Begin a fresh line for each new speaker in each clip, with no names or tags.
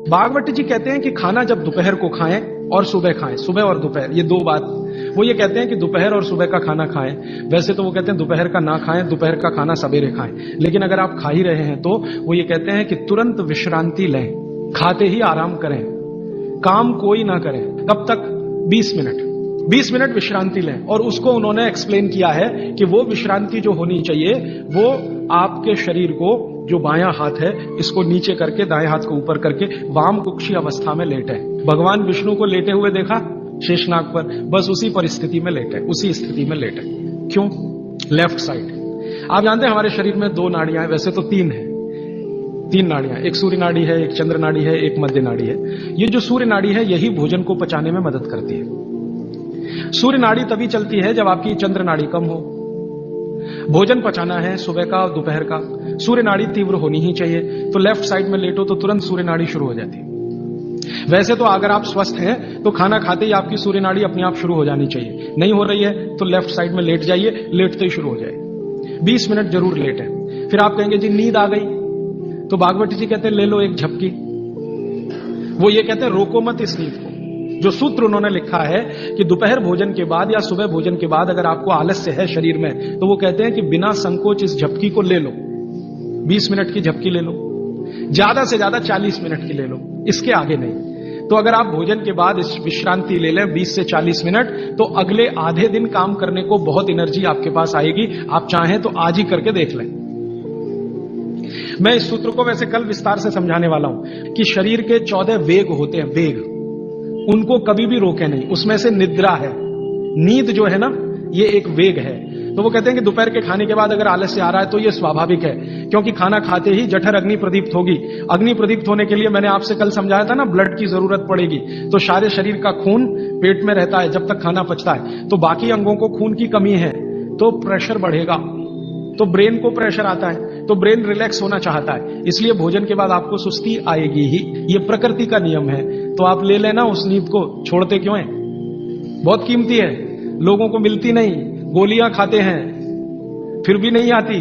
भागवत जी कहते हैं कि खाना जब दोपहर को खाएं और सुबह खाएं, सुबह और दोपहर, ये दो बात। वो ये कहते हैं कि दोपहर और सुबह का खाना खाएं। वैसे तो वो कहते हैं दोपहर का ना खाएं, दोपहर का खाना सवेरे खाएं। लेकिन अगर आप खा ही रहे हैं तो वो ये कहते हैं कि तुरंत विश्रांति लें, खाते ही आराम करें, काम कोई ना करें। कब तक? 20 मिनट। 20 मिनट विश्रांति लें। और उसको उन्होंने एक्सप्लेन किया है कि वो विश्रांति जो होनी चाहिए वो आपके शरीर को, जो बायां हाथ है इसको नीचे करके दाएं हाथ को ऊपर करके वाम कुक्षी अवस्था में लेटे। भगवान विष्णु को लेटे हुए देखा शेषनाग पर, बस उसी परिस्थिति में लेटे, उसी स्थिति में लेटे। क्यों? Left side. आप जानते हैं हमारे शरीर में 2 नाड़ियां हैं, वैसे तो 3 है, 3 नाड़ियां, एक सूर्य नाड़ी है, एक चंद्र नाड़ी है, एक मध्य नाड़ी है। ये जो सूर्य नाड़ी है यही भोजन को पचाने में मदद करती है। सूर्य नाड़ी तभी चलती है जब आपकी चंद्र नाड़ी कम हो। भोजन पचाना है सुबह का और दोपहर का, सूर्य नाड़ी तीव्र होनी ही चाहिए। तो लेफ्ट साइड में लेटो तो तुरंत सूर्य नाड़ी शुरू हो जाती है। वैसे तो अगर आप स्वस्थ हैं तो खाना खाते ही आपकी सूर्य नाड़ी अपने आप शुरू हो जानी चाहिए। नहीं हो रही है तो लेफ्ट साइड में लेट जाइए, लेटते ही शुरू हो जाएगी। 20 मिनट जरूर लेटे। फिर आप कहेंगे जी नींद आ गई, तो भागवत जी कहते हैं ले लो एक झपकी। वो ये कहते हैं रोको मत इस नींद को। जो सूत्र उन्होंने लिखा है कि दोपहर भोजन के बाद या सुबह भोजन के बाद अगर आपको आलस्य है शरीर में, तो वो कहते हैं कि बिना संकोच इस झपकी को ले लो। 20 मिनट की झपकी ले लो, ज्यादा से ज्यादा 40 मिनट की ले लो, इसके आगे नहीं। तो अगर आप भोजन के बाद इस विश्रांति ले लें 20 से 40 मिनट, तो अगले आधे दिन काम करने को बहुत एनर्जी आपके पास आएगी। आप चाहें तो आज ही करके देख लें। मैं इस सूत्र को वैसे कल विस्तार से समझाने वाला हूं कि शरीर के 14 वेग होते हैं, वेग, उनको कभी भी रोके नहीं। उसमें से निद्रा है, नींद जो है ना, ये एक वेग है। तो वो कहते हैं कि दोपहर के खाने के बाद अगर आलस्य आ रहा है तो ये स्वाभाविक है, क्योंकि खाना खाते ही जठर अग्नि प्रदीप्त होगी। अग्नि प्रदीप्त होने के लिए मैंने आपसे कल समझाया था ना, ब्लड की जरूरत पड़ेगी। तो सारे शरीर का खून पेट में रहता है जब तक खाना पचता है। तो बाकी अंगों को खून की कमी है तो प्रेशर बढ़ेगा, तो ब्रेन को प्रेशर आता है, तो ब्रेन रिलैक्स होना चाहता है, इसलिए भोजन के बाद आपको सुस्ती आएगी ही। ये प्रकृति का नियम है। तो आप ले लेना उस नींद को, छोड़ते क्यों हैं? बहुत कीमती है, लोगों को मिलती नहीं। गोलियां खाते हैं फिर भी नहीं आती।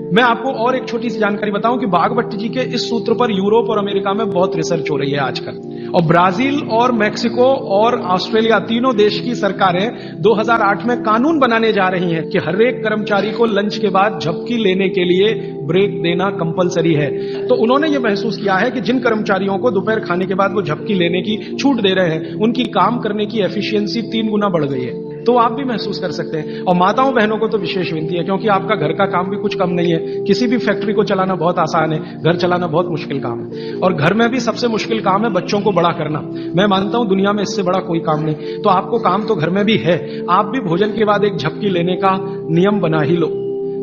मैं आपको और एक छोटी सी जानकारी बताऊं कि भागवत जी के इस सूत्र पर यूरोप और अमेरिका में बहुत रिसर्च हो रही है आजकल। और ब्राजील और मैक्सिको और ऑस्ट्रेलिया, तीनों देश की सरकारें 2008 में कानून बनाने जा रही हैं कि हर एक कर्मचारी को लंच के बाद झपकी लेने के लिए ब्रेक देना कंपलसरी है। तो उन्होंने ये महसूस किया है कि जिन कर्मचारियों को दोपहर खाने के बाद वो झपकी लेने की छूट दे रहे हैं, उनकी काम करने की एफिशिएंसी 3 गुना बढ़ गई है। तो आप भी महसूस कर सकते हैं। और माताओं बहनों को तो विशेष विनती है, क्योंकि आपका घर का काम भी कुछ कम नहीं है। किसी भी फैक्ट्री को चलाना बहुत आसान है, घर चलाना बहुत मुश्किल काम है। और घर में भी सबसे मुश्किल काम है बच्चों को बड़ा करना। मैं मानता हूं दुनिया में इससे बड़ा कोई काम नहीं। तो आपको काम तो घर में भी है, आप भी भोजन के बाद एक झपकी लेने का नियम बना ही लो।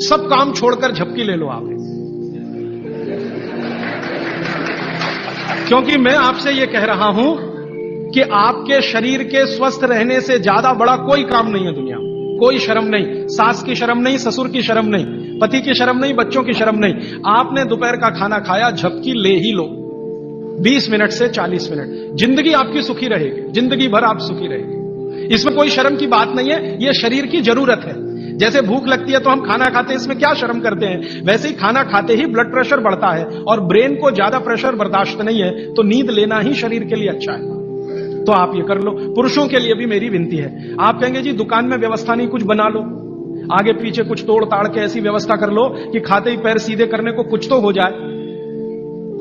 सब काम छोड़कर झपकी ले लो आप। क्योंकि मैं आपसे यह कह रहा हूं कि आपके शरीर के स्वस्थ रहने से ज्यादा बड़ा कोई काम नहीं है दुनिया में। कोई शर्म नहीं, सास की शर्म नहीं, ससुर की शर्म नहीं, पति की शर्म नहीं, बच्चों की शर्म नहीं। आपने दोपहर का खाना खाया, झपकी ले ही लो 20 मिनट से 40 मिनट। जिंदगी आपकी सुखी रहेगी, जिंदगी भर आप सुखी रहेगी। इसमें कोई शर्म की बात नहीं है, यह शरीर की जरूरत है। जैसे भूख लगती है तो हम खाना खाते हैं, इसमें क्या शर्म करते हैं? वैसे ही खाना खाते ही ब्लड प्रेशर बढ़ता है और ब्रेन को ज्यादा प्रेशर बर्दाश्त नहीं है, तो नींद लेना ही शरीर के लिए अच्छा है। तो आप ये कर लो। पुरुषों के लिए भी मेरी विनती है। आप कहेंगे जी दुकान में व्यवस्था नहीं, कुछ बना लो, आगे पीछे कुछ तोड़ ताड़ के ऐसी व्यवस्था कर लो कि खाते ही पैर सीधे करने को कुछ तो हो जाए।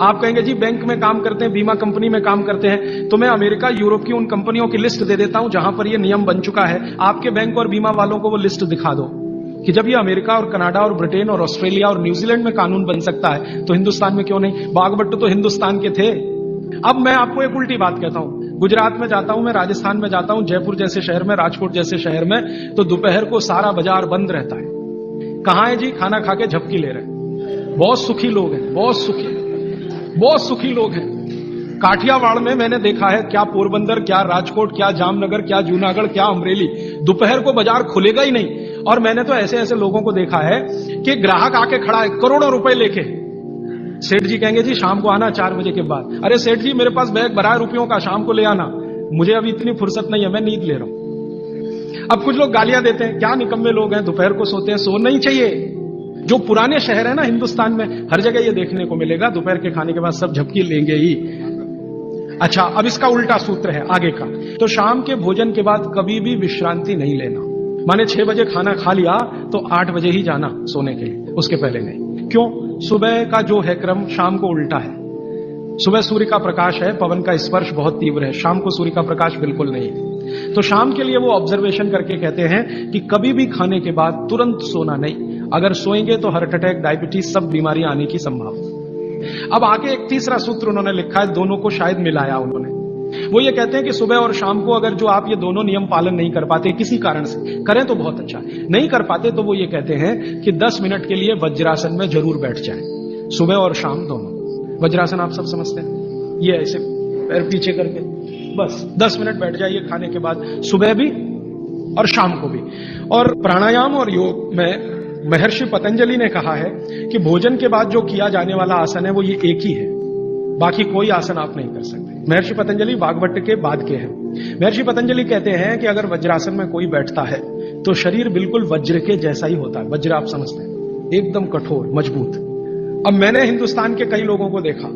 आप कहेंगे जी बैंक में काम करते हैं, बीमा कंपनी में काम करते हैं, तो मैं अमेरिका यूरोप की उन कंपनियों की लिस्ट दे देता हूं जहां पर यह नियम बन चुका है। आपके बैंक और बीमा वालों को वो लिस्ट दिखा दो कि जब ये अमेरिका और कनाडा और ब्रिटेन और ऑस्ट्रेलिया और न्यूजीलैंड में कानून बन सकता है तो हिंदुस्तान में क्यों नहीं? बागभट्ट तो हिंदुस्तान के थे। अब मैं आपको एक उल्टी बात कहता हूं। गुजरात में जाता हूं, मैं राजस्थान में जाता हूं, जयपुर जैसे शहर में, राजकोट जैसे शहर में, तो दोपहर को सारा बाजार बंद रहता है। कहां है जी? खाना खा के झपकी ले रहे हैं। बहुत सुखी लोग हैं, बहुत सुखी लोग हैं। काठियावाड़ में मैंने देखा है, क्या पोरबंदर, क्या राजकोट, क्या जामनगर, क्या जूनागढ़, क्या अमरेली, दोपहर को बाजार खुलेगा ही नहीं। और मैंने तो ऐसे ऐसे लोगों को देखा है कि ग्राहक आके खड़ा है करोड़ों रुपए लेके। सेठ जी कहेंगे जी शाम को आना 4 बजे के बाद। अरे सेठ जी मेरे पास बैग भरा है रुपयों का, शाम को ले आना, मुझे अभी इतनी फुर्सत नहीं है, मैं नींद ले रहा हूं। अब कुछ लोग गालियां देते हैं, क्या निकम्मे लोग हैं, दोपहर को सोते हैं। सो नहीं चाहिए। जो पुराने शहर है ना हिंदुस्तान में, हर जगह ये देखने को मिलेगा, दोपहर के खाने के बाद सब झपकी लेंगे ही। अच्छा, अब इसका उल्टा सूत्र है आगे का। तो शाम के भोजन के बाद कभी भी विश्रांति नहीं लेना। माने 6 बजे खाना खा लिया तो 8 बजे ही जाना सोने के लिए, उसके पहले नहीं। क्यों? सुबह का जो है क्रम शाम को उल्टा है। सुबह सूर्य का प्रकाश है, पवन का स्पर्श बहुत तीव्र है, शाम को सूर्य का प्रकाश बिल्कुल नहीं है। तो शाम के लिए वो ऑब्जर्वेशन करके कहते हैं कि कभी भी खाने के बाद तुरंत सोना नहीं। अगर सोएंगे तो हार्ट अटैक, डायबिटीज, सब बीमारियां आने की संभावना। अब आगे एक तीसरा सूत्र उन्होंने लिखा है, दोनों को शायद मिलाया उन्होंने। वो ये कहते हैं कि सुबह और शाम को अगर जो आप ये दोनों नियम पालन नहीं कर पाते किसी कारण से, करें तो बहुत अच्छा, नहीं कर पाते तो वो ये कहते हैं कि 10 मिनट के लिए वज्रासन में जरूर बैठ जाएं, सुबह और शाम दोनों। वज्रासन आप सब समझते हैं, ये ऐसे पैर पीछे करके बस 10 मिनट बैठ जाइए खाने के बाद, सुबह भी और शाम को भी। और प्राणायाम और योग में महर्षि पतंजलि ने कहा है कि भोजन के बाद जो किया जाने वाला आसन है वो ये एक ही है, बाकी कोई आसन आप नहीं कर सकते। महर्षि पतंजलि वाग्भट के बाद के हैं। महर्षि पतंजलि कहते हैं कि अगर वज्रासन में कोई बैठता है तो शरीर बिल्कुल वज्र के जैसा ही होता है। वज्र आप समझते हैं, एकदम कठोर मजबूत। अब मैंने हिंदुस्तान के कई लोगों को देखा,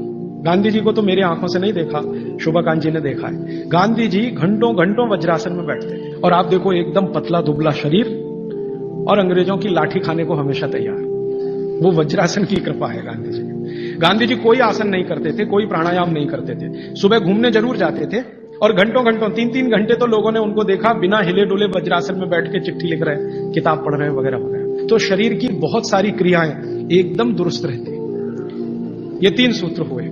गांधी जी को तो मेरे आंखों से नहीं देखा, शोभाकांत जी ने देखा है। गांधी जी घंटों घंटों वज्रासन में बैठते और आप देखो एकदम पतला दुबला शरीर और अंग्रेजों की लाठी खाने को हमेशा तैयार। वो वज्रासन की कृपा है गांधी जी। गांधी जी कोई आसन नहीं करते थे, कोई प्राणायाम नहीं करते थे। सुबह घूमने जरूर जाते थे और घंटों घंटों 3-3 घंटे तो लोगों ने उनको देखा बिना हिले डुले वज्रासन में बैठ के चिट्ठी लिख रहे, किताब पढ़ रहे वगैरह वगैरह। तो शरीर की बहुत सारी क्रियाएं एकदम दुरुस्त रहती। ये 3 सूत्र हुए।